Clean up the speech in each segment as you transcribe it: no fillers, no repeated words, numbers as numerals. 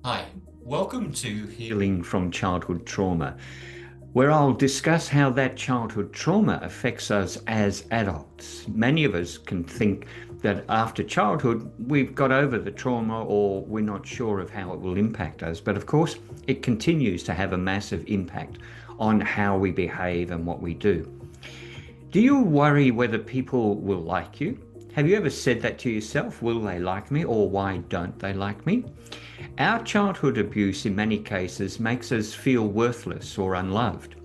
Hi, welcome to Healing from Childhood Trauma, where I'll discuss how that childhood trauma affects us as adults. Many of us can think that after childhood, we've got over the trauma or we're not sure of how it will impact us. But of course, it continues to have a massive impact on how we behave and what we do. Do you worry whether people will like you? Have you ever said that to yourself? Will they like me, or why don't they like me? Our childhood abuse, in many cases, makes us feel worthless or unloved.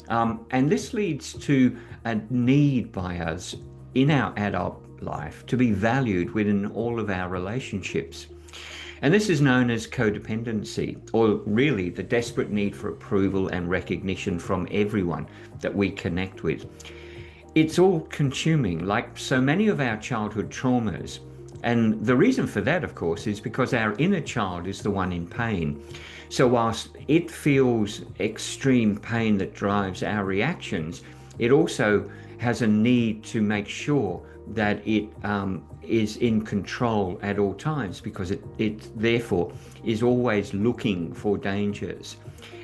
And this leads to a need by us in our adult life to be valued within all of our relationships. And this is known as codependency, or really the desperate need for approval and recognition from everyone that we connect with. It's all consuming, like so many of our childhood traumas. And the reason for that, of course, is because our inner child is the one in pain. So whilst it feels extreme pain that drives our reactions, it also has a need to make sure that it is in control at all times, because it therefore is always looking for dangers.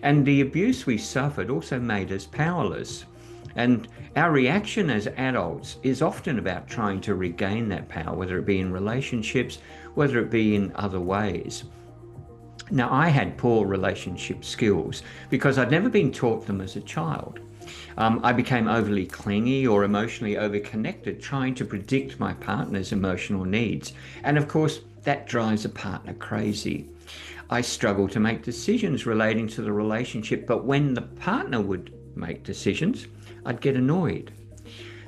And the abuse we suffered also made us powerless. And our reaction as adults is often about trying to regain that power, whether it be in relationships, whether it be in other ways. Now, I had poor relationship skills because I'd never been taught them as a child. I became overly clingy or emotionally overconnected, trying to predict my partner's emotional needs. And of course, that drives a partner crazy. I struggled to make decisions relating to the relationship, but when the partner would make decisions, I'd get annoyed.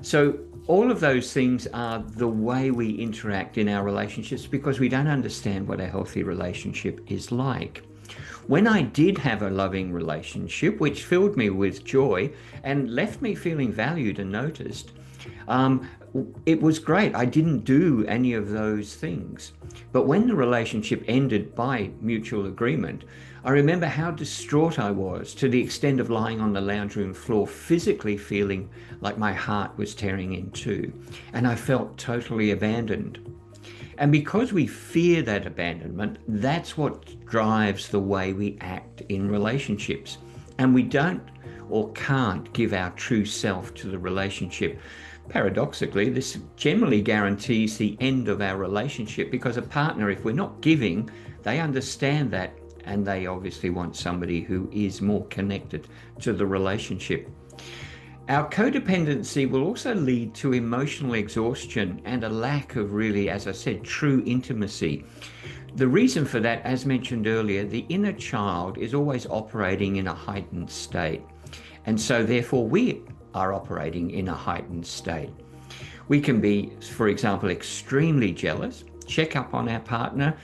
So all of those things are the way we interact in our relationships because we don't understand what a healthy relationship is like. When I did have a loving relationship, which filled me with joy and left me feeling valued and noticed, it was great. I didn't do any of those things. But when the relationship ended by mutual agreement, I remember how distraught I was, to the extent of lying on the lounge room floor, physically feeling like my heart was tearing in two, and I felt totally abandoned. And because we fear that abandonment, that's what drives the way we act in relationships. And we don't or can't give our true self to the relationship. Paradoxically, this generally guarantees the end of our relationship, because a partner, if we're not giving, they understand that, and they obviously want somebody who is more connected to the relationship. Our codependency will also lead to emotional exhaustion and a lack of really, as I said, true intimacy. The reason for that, as mentioned earlier, the inner child is always operating in a heightened state. And so therefore we are operating in a heightened state. We can be, for example, extremely jealous, check up on our partner.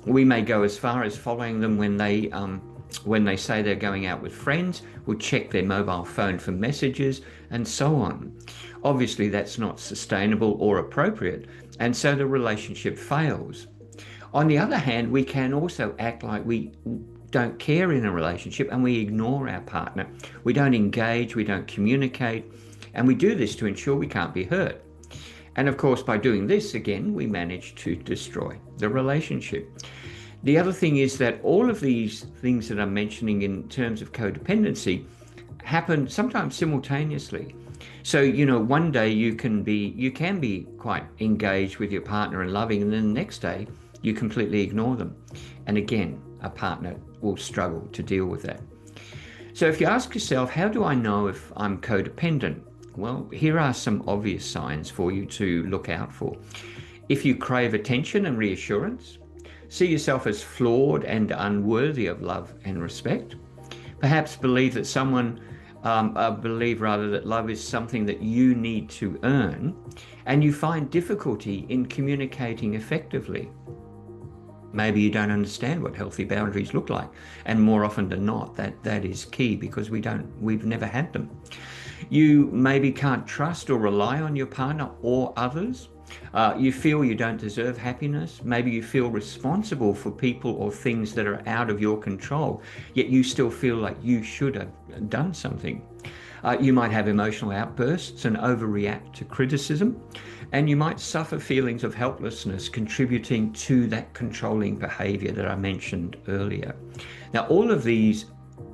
We may go as far as following them when they say they're going out with friends. We'll check their mobile phone for messages and so on. Obviously, that's not sustainable or appropriate, and so the relationship fails. On the other hand, we can also act like we don't care in a relationship and we ignore our partner. We don't engage, we don't communicate, and we do this to ensure we can't be hurt. And of course, by doing this, again, we manage to destroy the relationship. The other thing is that all of these things that I'm mentioning in terms of codependency happen sometimes simultaneously. So, one day you can be quite engaged with your partner and loving, and then the next day you completely ignore them. And again, a partner will struggle to deal with that. So if you ask yourself, how do I know if I'm codependent? Well, here are some obvious signs for you to look out for. If you crave attention and reassurance, see yourself as flawed and unworthy of love and respect, perhaps believe that that love is something that you need to earn, and you find difficulty in communicating effectively. Maybe you don't understand what healthy boundaries look like, and more often than not, that is key, because we've never had them. You maybe can't trust or rely on your partner or others. You feel you don't deserve happiness. Maybe you feel responsible for people or things that are out of your control, yet you still feel like you should have done something. You might have emotional outbursts and overreact to criticism. And you might suffer feelings of helplessness contributing to that controlling behavior that I mentioned earlier. Now, all of these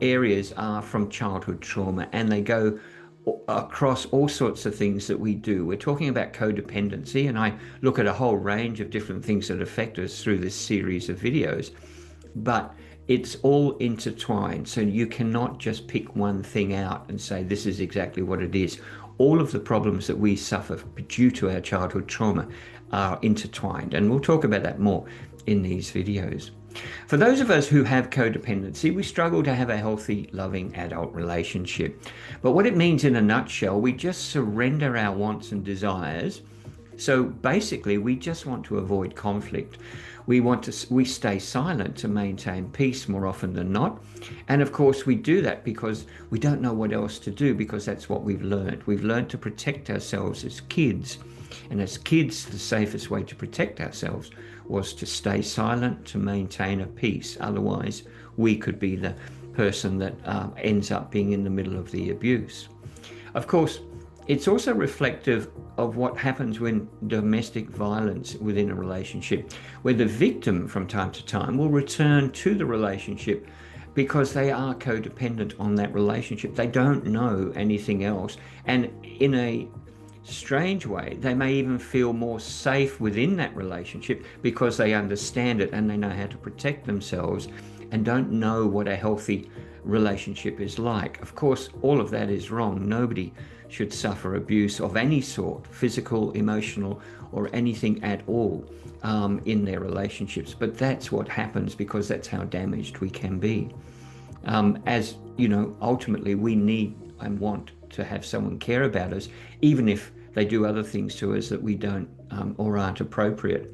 areas are from childhood trauma, and they go across all sorts of things that we do. We're talking about codependency, and I look at a whole range of different things that affect us through this series of videos, but it's all intertwined. So you cannot just pick one thing out and say, this is exactly what it is. All of the problems that we suffer due to our childhood trauma are intertwined, and we'll talk about that more in these videos. For those of us who have codependency, we struggle to have a healthy, loving adult relationship. But what it means in a nutshell, we just surrender our wants and desires. So basically, we just want to avoid conflict. We stay silent to maintain peace more often than not. And of course, we do that because we don't know what else to do, because that's what we've learned. We've learned to protect ourselves as kids. And as kids, the safest way to protect ourselves was to stay silent, to maintain a peace. Otherwise, we could be the person that ends up being in the middle of the abuse. Of course, it's also reflective of what happens when domestic violence within a relationship, where the victim from time to time will return to the relationship because they are codependent on that relationship. They don't know anything else. And in a strange way, they may even feel more safe within that relationship because they understand it and they know how to protect themselves and don't know what a healthy relationship is like. Of course, all of that is wrong. Nobody should suffer abuse of any sort, physical, emotional, or anything at all in their relationships. But that's what happens because that's how damaged we can be. As you know, ultimately, we need and want to have someone care about us, even if they do other things to us that we don't or aren't appropriate.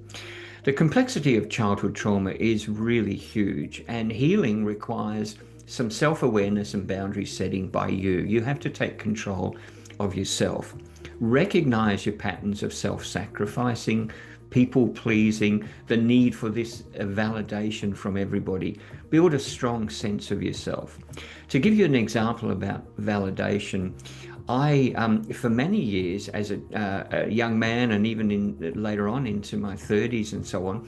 The complexity of childhood trauma is really huge, and healing requires some self-awareness and boundary setting by you. You have to take control of yourself. Recognize your patterns of self-sacrificing, people-pleasing, the need for this validation from everybody. Build a strong sense of yourself. To give you an example about validation, I, for many years as a young man, and even later on into my 30s and so on,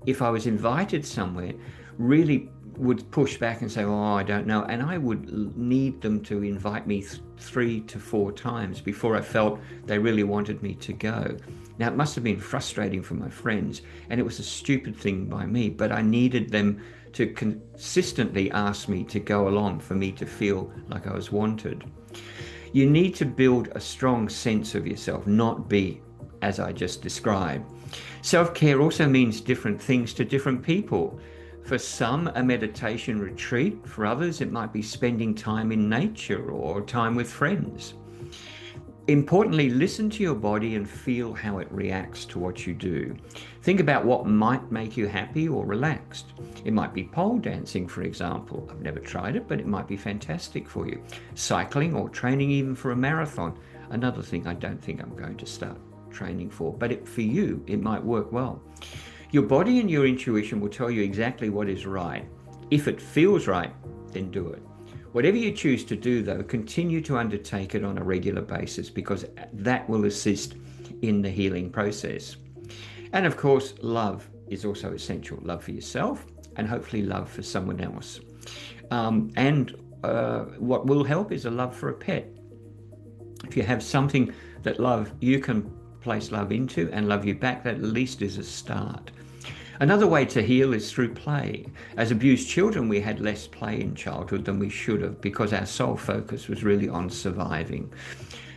if I was invited somewhere, really would push back and say, oh, I don't know. And I would need them to invite me 3 to 4 times before I felt they really wanted me to go. Now, it must have been frustrating for my friends, and it was a stupid thing by me, but I needed them to consistently ask me to go along for me to feel like I was wanted. You need to build a strong sense of yourself, not be as I just described. Self-care also means different things to different people. For some, a meditation retreat. For others, it might be spending time in nature or time with friends. Importantly, listen to your body and feel how it reacts to what you do. Think about what might make you happy or relaxed. It might be pole dancing, for example. I've never tried it, but it might be fantastic for you. Cycling or training even for a marathon. Another thing I don't think I'm going to start training for, but for you, it might work well. Your body and your intuition will tell you exactly what is right. If it feels right, then do it. Whatever you choose to do, though, continue to undertake it on a regular basis, because that will assist in the healing process. And of course, love is also essential. Love for yourself and hopefully love for someone else. What will help is a love for a pet. If you have something that you can place love into and love you back, that at least is a start. Another way to heal is through play. As abused children, we had less play in childhood than we should have because our sole focus was really on surviving.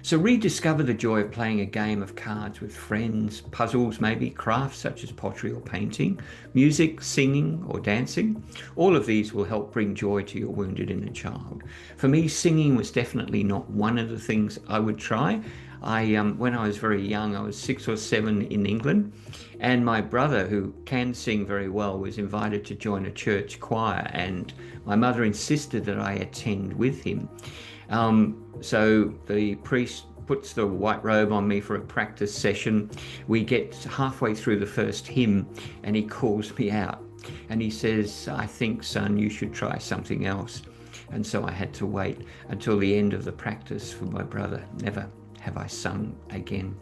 So rediscover the joy of playing a game of cards with friends, puzzles, maybe crafts such as pottery or painting, music, singing or dancing. All of these will help bring joy to your wounded inner child. For me, singing was definitely not one of the things I would try. When I was very young, I was 6 or 7 in England, and my brother, who can sing very well, was invited to join a church choir, and my mother insisted that I attend with him. So the priest puts the white robe on me for a practice session. We get halfway through the first hymn and he calls me out and he says, I think, son, you should try something else. And so I had to wait until the end of the practice for my brother. Never have I sung again?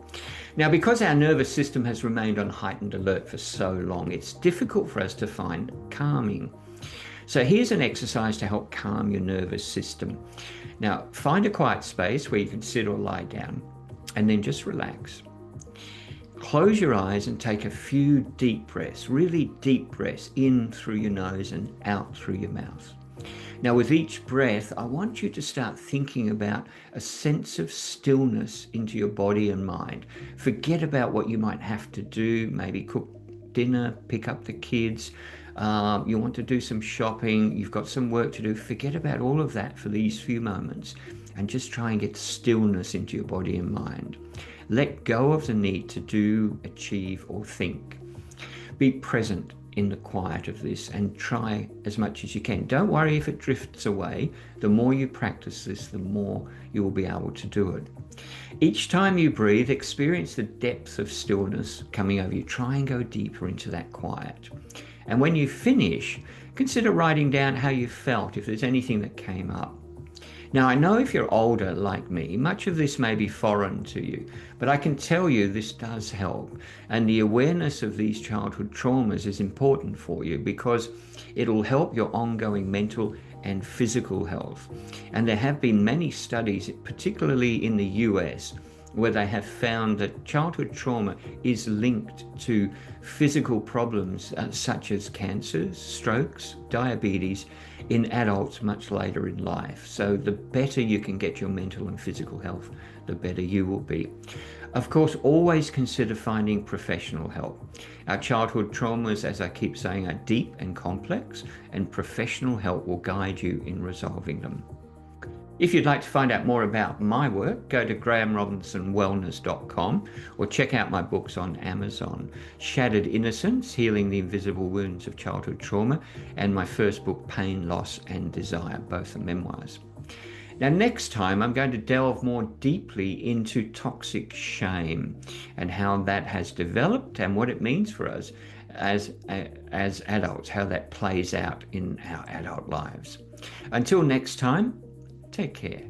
Now, because our nervous system has remained on heightened alert for so long, it's difficult for us to find calming. So here's an exercise to help calm your nervous system. Now, find a quiet space where you can sit or lie down, and then just relax. Close your eyes and take a few deep breaths, really deep breaths, in through your nose and out through your mouth. Now, with each breath, I want you to start thinking about a sense of stillness into your body and mind. Forget about what you might have to do, maybe cook dinner, pick up the kids, you want to do some shopping, you've got some work to do. Forget about all of that for these few moments and just try and get stillness into your body and mind. Let go of the need to do, achieve, or think. Be present in the quiet of this and try as much as you can. Don't worry if it drifts away. The more you practice this, the more you will be able to do it. Each time you breathe, experience the depth of stillness coming over you. Try and go deeper into that quiet. And when you finish, consider writing down how you felt, if there's anything that came up. Now, I know if you're older like me, much of this may be foreign to you, but I can tell you this does help. And the awareness of these childhood traumas is important for you because it'll help your ongoing mental and physical health. And there have been many studies, particularly in the US, where they have found that childhood trauma is linked to physical problems such as cancers, strokes, diabetes in adults much later in life. So the better you can get your mental and physical health, the better you will be. Of course, always consider finding professional help. Our childhood traumas, as I keep saying, are deep and complex, and professional help will guide you in resolving them. If you'd like to find out more about my work, go to grahamrobinsonwellness.com or check out my books on Amazon. Shattered Innocence, Healing the Invisible Wounds of Childhood Trauma, and my first book, Pain, Loss and Desire, both are memoirs. Now, next time, I'm going to delve more deeply into toxic shame and how that has developed and what it means for us as adults, how that plays out in our adult lives. Until next time, take care.